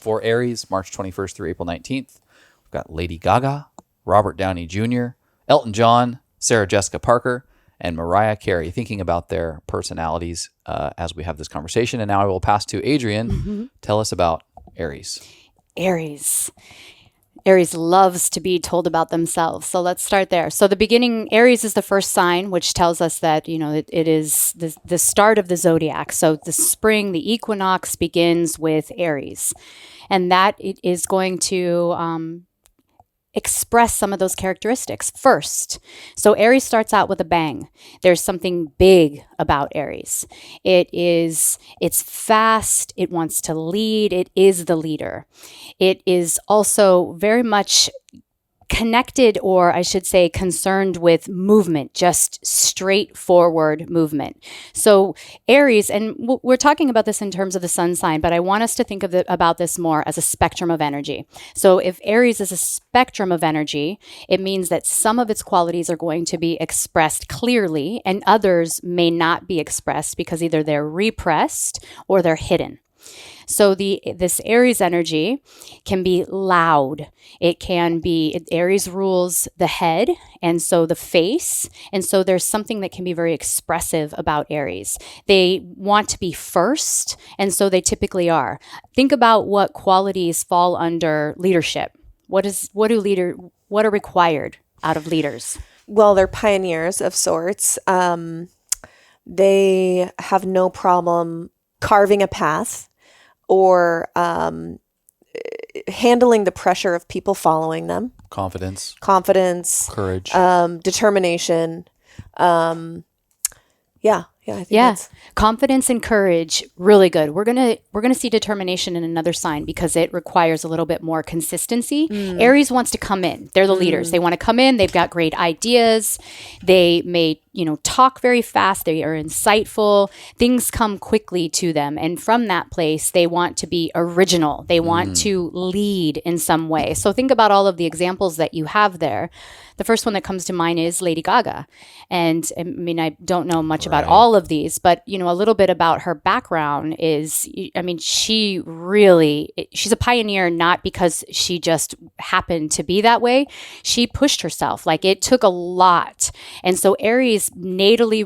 For Aries, March 21st through April 19th, we've got Lady Gaga, Robert Downey Jr., Elton John, Sarah Jessica Parker, and Mariah Carey, thinking about their personalities as we have this conversation. And now I will pass to Adrienne. Mm-hmm. Tell us about Aries. Aries loves to be told about themselves. So let's start there. So the beginning, Aries is the first sign, which tells us that, it is the start of the zodiac. So the spring, the equinox begins with Aries. And that it is going to express some of those characteristics first. So Aries starts out with a bang. There's something big about Aries. It's fast. It wants to lead. It is the leader. It is also very much connected, or I should say concerned with movement, just straightforward movement. So Aries, and we're talking about this in terms of the sun sign, but I want us to think about this more as a spectrum of energy. So if Aries is a spectrum of energy, it means that some of its qualities are going to be expressed clearly and others may not be expressed because either they're repressed or they're hidden. So this Aries energy can be loud. Aries rules the head and so the face. And so there's something that can be very expressive about Aries. They want to be first, and so they typically are. Think about what qualities fall under leadership. What are required out of leaders? Well, they're pioneers of sorts. They have no problem carving a path or handling the pressure of people following them. Confidence, courage, determination. I think that's... Confidence and courage, really good. We're gonna see determination in another sign because it requires a little bit more consistency. Aries wants to come in. They're the leaders. They want to come in. They've got great ideas. They may talk very fast. They are insightful. Things come quickly to them. And from that place, they want to be original. They want to lead in some way. So think about all of the examples that you have there. The first one that comes to mind is Lady Gaga. And I mean, I don't know much about all of these, but, a little bit about her background is, she's a pioneer, not because she just happened to be that way. She pushed herself. Like, it took a lot. And so Aries, naturally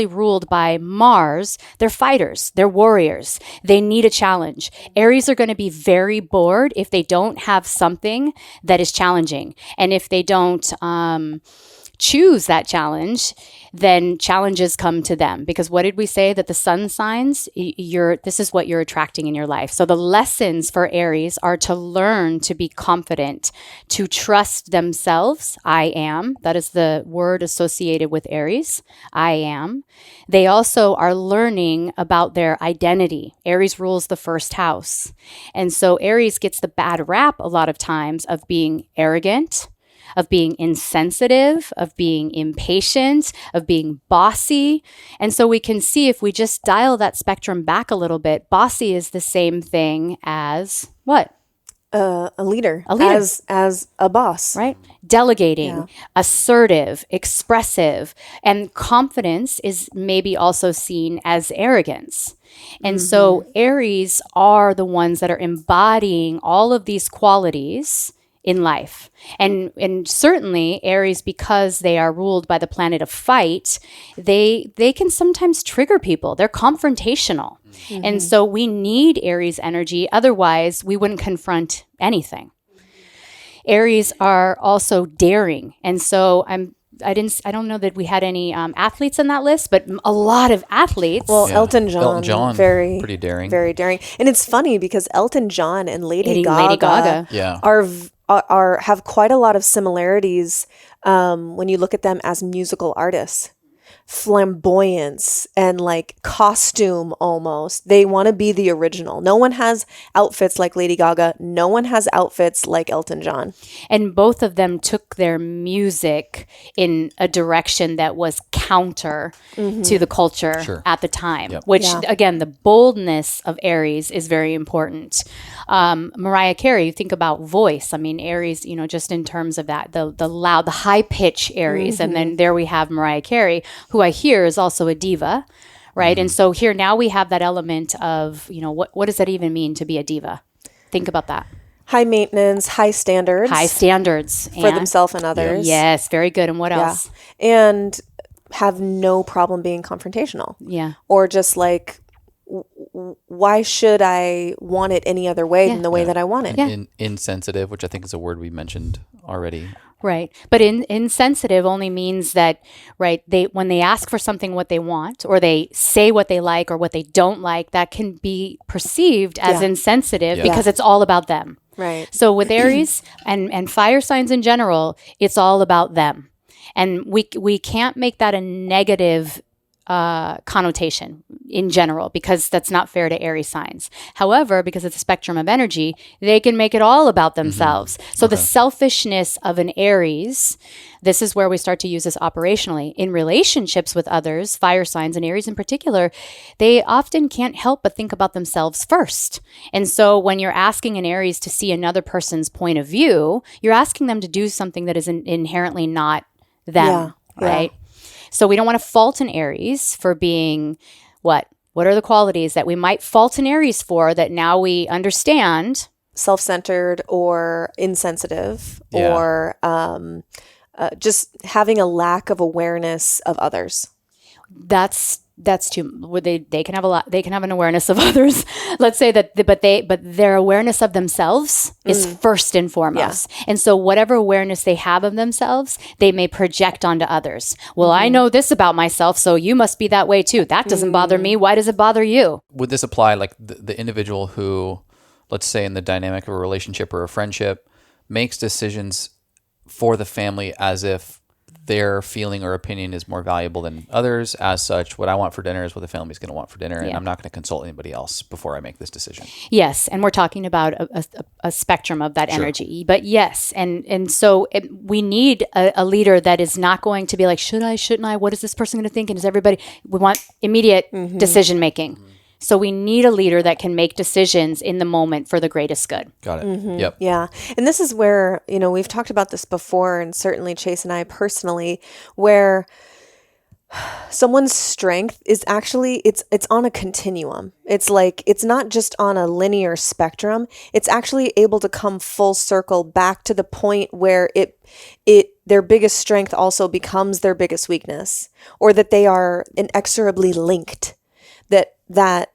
ruled by Mars, they're fighters, they're warriors. They need a challenge. Aries are going to be very bored if they don't have something that is challenging. And if they don't choose that challenge, then challenges come to them. Because what did we say? That the sun signs, this is what you're attracting in your life. So the lessons for Aries are to learn to be confident, to trust themselves. I am. That is the word associated with Aries. I am. They also are learning about their identity. Aries rules the first house. And so Aries gets the bad rap a lot of times of being arrogant, of being insensitive, of being impatient, of being bossy. And so we can see, if we just dial that spectrum back a little bit, bossy is the same thing as what? A leader. As a boss. Right? Delegating, assertive, expressive, and confidence is maybe also seen as arrogance. And so Aries are the ones that are embodying all of these qualities in life. And certainly Aries, because they are ruled by the planet of fight, they can sometimes trigger people. They're confrontational. And so we need Aries energy. Otherwise, we wouldn't confront anything. Aries are also daring. And so I don't know that we had any athletes on that list, but a lot of athletes. Well, Elton John, pretty daring. Very daring. And it's funny because Elton John and Lady Gaga have quite a lot of similarities when you look at them as musical artists. Flamboyance and like costume almost. They want to be the original. No one has outfits like Lady Gaga. No one has outfits like Elton John. And both of them took their music in a direction that was counter to the culture at the time, which again, the boldness of Aries is very important. Mariah Carey, you think about voice. I mean, Aries, just in terms of that, the loud, the high pitch Aries. And then there we have Mariah Carey, who I hear is also a diva, right? And so here now we have that element of, what does that even mean to be a diva? Think about that. High maintenance, high standards. High standards. For themselves and others. Yes, very good. And what else? And have no problem being confrontational. Yeah. Or just like, why should I want it any other way than the way that I want it? Insensitive, which I think is a word we mentioned already. Right. But insensitive only means that, right, when they ask for something what they want, or they say what they like or what they don't like, that can be perceived as insensitive because it's all about them. Right. So with Aries and fire signs in general, it's all about them. And we can't make that a negative connotation in general, because that's not fair to Aries signs. However, because it's a spectrum of energy, they can make it all about themselves. So the selfishness of an Aries, this is where we start to use this operationally. In relationships with others, fire signs and Aries in particular, they often can't help but think about themselves first. And so when you're asking an Aries to see another person's point of view, you're asking them to do something that is inherently not them, right? So we don't want to fault an Aries for being what? What are the qualities that we might fault an Aries for that now we understand? Self-centered or insensitive or just having a lack of awareness of others. That's too. They can have a lot. They can have an awareness of others. Let's say that, but their awareness of themselves is first and foremost. Yeah. And so whatever awareness they have of themselves, they may project onto others. Well, I know this about myself, so you must be that way too. That doesn't bother me. Why does it bother you? Would this apply, like the individual who, let's say, in the dynamic of a relationship or a friendship, makes decisions for the family as if their feeling or opinion is more valuable than others? As such, what I want for dinner is what the family's going to want for dinner, and I'm not going to consult anybody else before I make this decision. Yes, and we're talking about a spectrum of that energy. But yes, and so we need a leader that is not going to be like, should I, shouldn't I? What is this person going to think? And is everybody? We want immediate decision making. So we need a leader that can make decisions in the moment for the greatest good. Got it. Yep. Yeah. And this is where, we've talked about this before, and certainly Chase and I personally, where someone's strength is actually, it's on a continuum. It's like, it's not just on a linear spectrum. It's actually able to come full circle back to the point where their biggest strength also becomes their biggest weakness, or that they are inexorably linked. That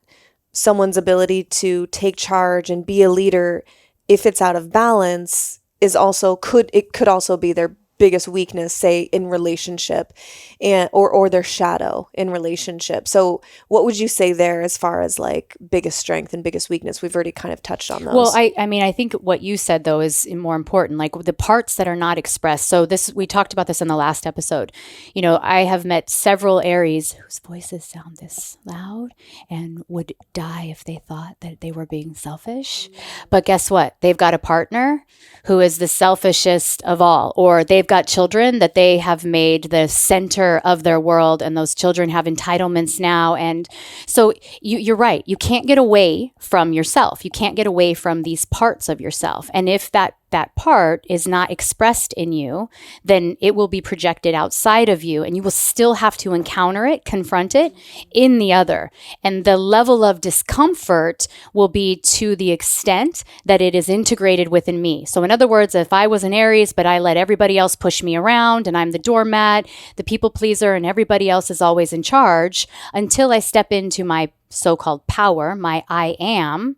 someone's ability to take charge and be a leader, if it's out of balance, could also be their biggest weakness, say in relationship, or their shadow in relationship. So what would you say there as far as like biggest strength and biggest weakness? We've already kind of touched on those. Well, I think what you said though is more important, like the parts that are not expressed. So we talked about this in the last episode. I have met several Aries whose voices sound this loud and would die if they thought that they were being selfish. But guess what? They've got a partner who is the selfishest of all, or they've got children that they have made the center of their world, and those children have entitlements now. And so you're right. You can't get away from yourself. You can't get away from these parts of yourself. And if that part is not expressed in you, then it will be projected outside of you, and you will still have to encounter it, confront it in the other. And the level of discomfort will be to the extent that it is integrated within me. So in other words, if I was an Aries, but I let everybody else push me around, and I'm the doormat, the people pleaser, and everybody else is always in charge, until I step into my so-called power, my I am,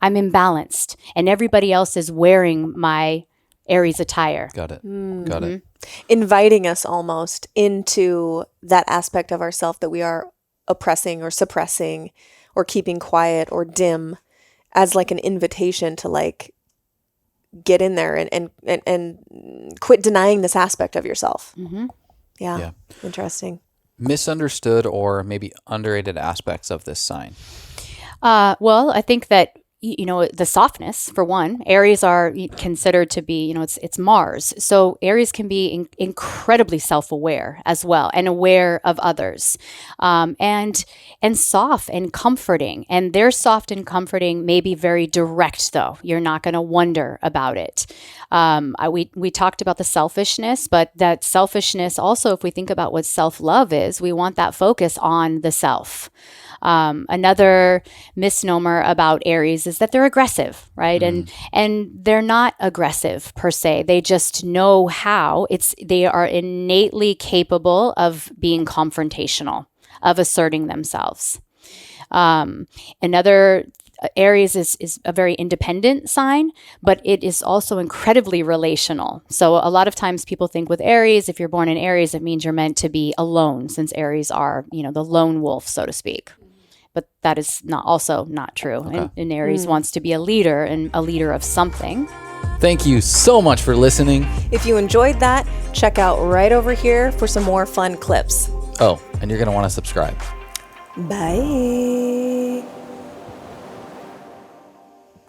I'm imbalanced, and everybody else is wearing my Aries attire. Got it. Got it. Inviting us almost into that aspect of ourself that we are oppressing or suppressing or keeping quiet or dim, as like an invitation to like get in there and quit denying this aspect of yourself. Yeah. Interesting. Misunderstood or maybe underrated aspects of this sign. Well, I think that the softness, for one. Aries are considered to be, it's Mars. So Aries can be incredibly self-aware as well, and aware of others, and soft and comforting. And their soft and comforting may be very direct, though. You're not going to wonder about it. We talked about the selfishness, but that selfishness also, if we think about what self-love is, we want that focus on the self. Another misnomer about Aries is that they're aggressive, right? And they're not aggressive per se. They just know how. They are innately capable of being confrontational, of asserting themselves. Another Aries is a very independent sign, but it is also incredibly relational. So a lot of times people think with Aries, if you're born in Aries, it means you're meant to be alone, since Aries are, the lone wolf, so to speak. But that is also not true. Okay. And Aries wants to be a leader, and a leader of something. Thank you so much for listening. If you enjoyed that, check out right over here for some more fun clips. Oh, and you're going to want to subscribe. Bye.